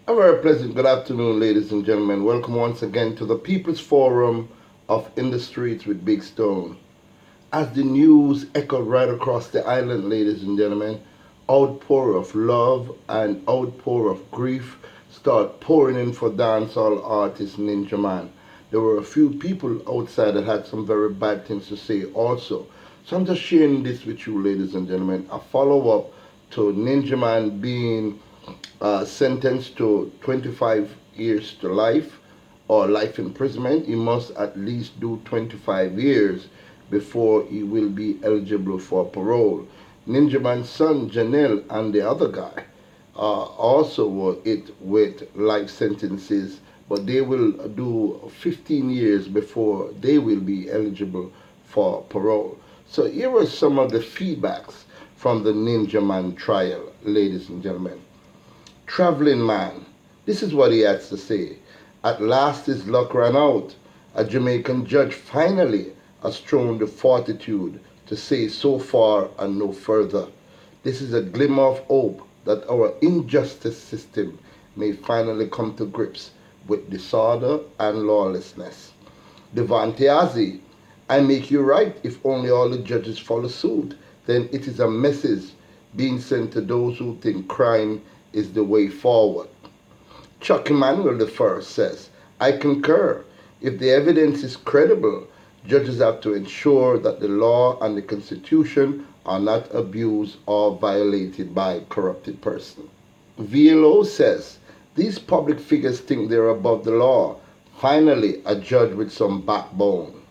A very pleasant good afternoon, ladies and gentlemen. Welcome once again to the People's Forum of In the Streets with Big Stone. As the news echoed right across the island, ladies and gentlemen, outpour of love and outpour of grief start pouring in for dancehall artist Ninja Man. There were a few people outside that had some very bad things to say also. So I'm just sharing this with you, ladies and gentlemen. A follow up to Ninja Man being sentenced to 25 years to life or life imprisonment. He must at least do 25 years before he will be eligible for parole. Ninja Man's son, Janelle, and the other guy also were it with life sentences, but they will do 15 years before they will be eligible for parole. So here are some of the feedbacks from the Ninja Man trial, ladies and gentlemen. Traveling man, this is what he has to say. At last his luck ran out. A Jamaican judge finally has shown the fortitude to say so far and no further. This is a glimmer of hope that our injustice system may finally come to grips with disorder and lawlessness. Devante Azi, I make you right if only all the judges follow suit. Then it is a message being sent to those who think crime is the way forward. Chuck Emmanuel I says, I concur. If the evidence is credible, judges have to ensure that the law and the Constitution are not abused or violated by corrupted persons. VLO says, these public figures think they're above the law. Finally, a judge with some backbone.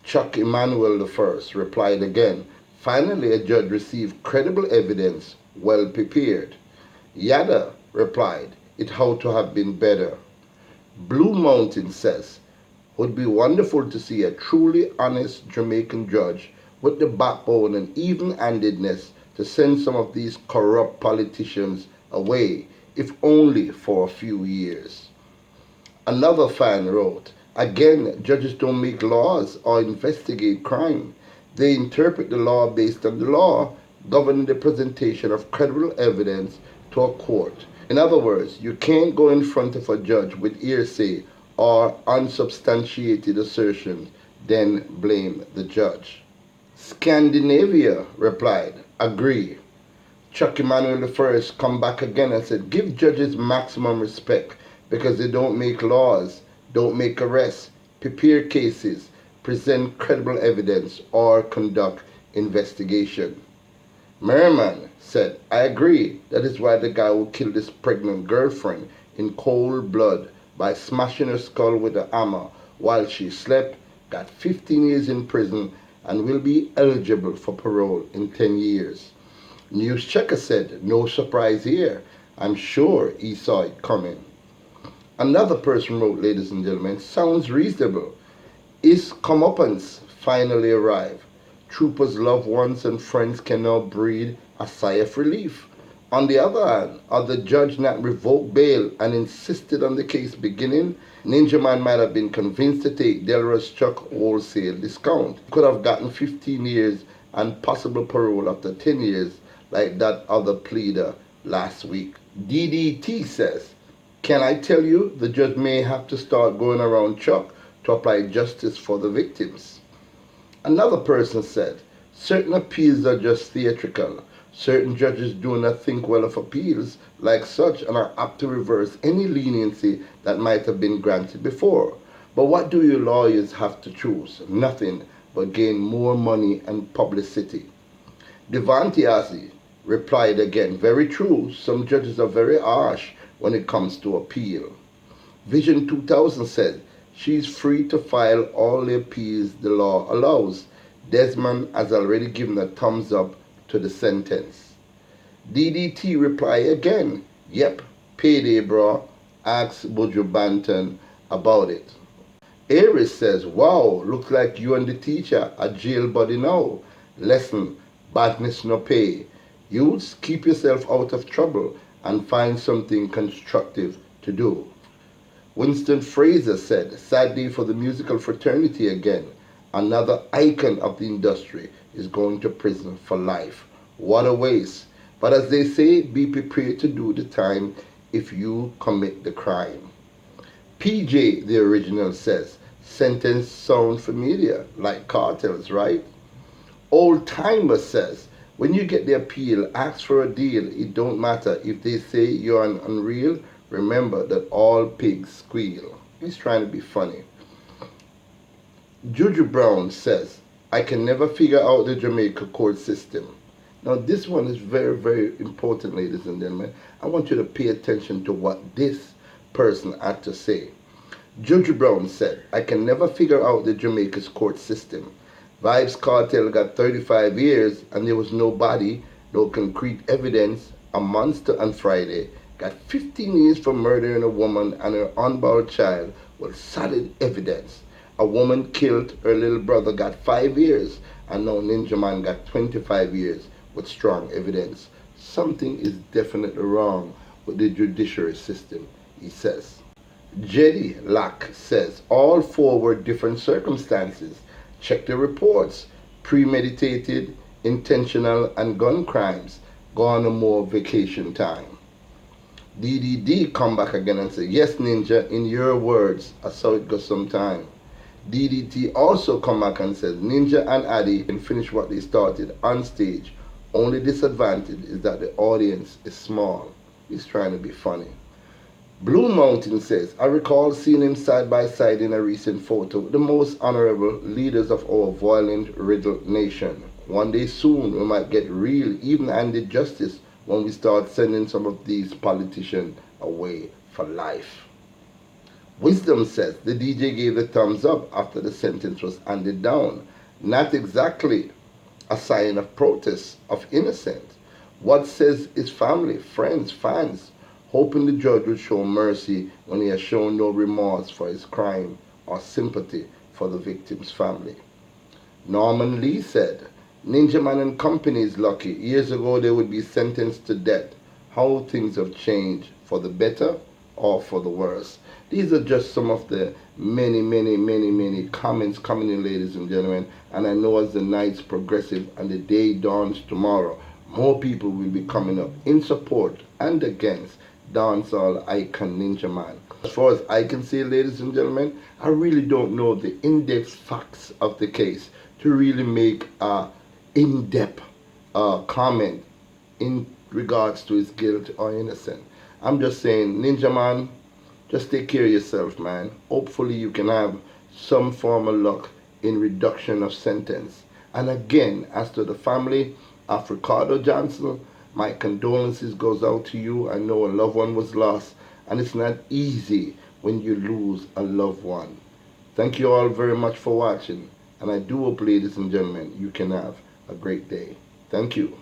Chuck Emmanuel I replied again, finally a judge received credible evidence, well prepared. Yada replied, it ought to have been better. Blue Mountain says, would be wonderful to see a truly honest Jamaican judge with the backbone and even-handedness to send some of these corrupt politicians away, if only for a few years. Another fan wrote, again, judges don't make laws or investigate crime. They interpret the law based on the law, governing the presentation of credible evidence to a court. In other words, you can't go in front of a judge with hearsay or unsubstantiated assertions, then blame the judge. Scandinavia replied, agree. Chuck Emmanuel I come back again and said, give judges maximum respect because they don't make laws, don't make arrests, prepare cases, present credible evidence, or conduct investigation. Merriman said, I agree. That is why the guy who killed his pregnant girlfriend in cold blood by smashing her skull with a hammer while she slept got 15 years in prison and will be eligible for parole in 10 years. News Checker said, no surprise here. I'm sure he saw it coming. Another person wrote, ladies and gentlemen, sounds reasonable. His comeuppance finally arrived. Troopers' loved ones and friends can now breathe a sigh of relief. On the other hand, had the judge not revoked bail and insisted on the case beginning, Ninja Man might have been convinced to take Delra's Chuck wholesale discount. He could have gotten 15 years and possible parole after 10 years like that other pleader last week. DDT says, can I tell you, the judge may have to start going around Chuck to apply justice for the victims. Another person said, certain appeals are just theatrical. Certain judges do not think well of appeals like such and are apt to reverse any leniency that might have been granted before. But what do you lawyers have to choose? Nothing but gain more money and publicity. Devante Azi replied again, very true, some judges are very harsh when it comes to appeal. Vision 2000 said, she's free to file all the appeals the law allows. Desmond has already given a thumbs up to the sentence. DDT reply again, yep, payday bro, ask Buju Banton about it. Aries says, wow, looks like you and the teacher are jail buddy now. Lesson, badness no pay. Youths, keep yourself out of trouble and find something constructive to do. Winston Fraser said, sad day for the musical fraternity again. Another icon of the industry is going to prison for life. What a waste. But as they say, be prepared to do the time if you commit the crime. PJ, the original, says, sentence sound familiar, like cartels, right? Old Timer says, when you get the appeal, ask for a deal. It don't matter if they say you're an unreal. Remember that all pigs squeal. He's trying to be funny. Juju Brown says, I can never figure out the Jamaica court system. Now this one is very, very important, ladies and gentlemen. I want you to pay attention to what this person had to say. Juju Brown said, I can never figure out the Jamaica's court system. Vibes Cartel got 35 years and there was no body, no concrete evidence. A monster on Friday got 15 years for murdering a woman and her unborn child with solid evidence. A woman killed her little brother got 5 years and now Ninja Man got 25 years with strong evidence. Something is definitely wrong with the judiciary system, he says. Jeddy Lack says, all four were different circumstances. Check the reports. Premeditated, intentional, and gun crimes. Gone on more vacation time. DDD come back again and say, yes, Ninja, in your words, I saw it go sometime. DDT also come back and says, Ninja and Addy can finish what they started on stage. Only disadvantage is that the audience is small. He's trying to be funny. Blue Mountain says, I recall seeing him side by side in a recent photo with the most honorable leaders of our violent riddled nation. One day soon we might get real, even-handed justice when we start sending some of these politicians away for life. Wisdom says the DJ gave the thumbs up after the sentence was handed down. Not exactly a sign of protest, of innocence. What says his family, friends, fans, hoping the judge would show mercy when he has shown no remorse for his crime or sympathy for the victim's family. Norman Lee said, Ninja Man and Company is lucky. Years ago they would be sentenced to death. How things have changed, for the better or for the worse. These are just some of the many comments coming in, ladies and gentlemen. And I know as the night's progressive and the day dawns tomorrow, more people will be coming up in support and against dancehall icon Ninja Man. As far as I can see, ladies and gentlemen, I really don't know the in-depth facts of the case to really make a in-depth comment in regards to his guilt or innocence. I'm just saying, Ninja Man, just take care of yourself, man. Hopefully you can have some form of luck in reduction of sentence. And again, as to the family of Ricardo Johnson, my condolences goes out to you. I know a loved one was lost, and it's not easy when you lose a loved one. Thank you all very much for watching, and I do hope, ladies and gentlemen, you can have a great day. Thank you.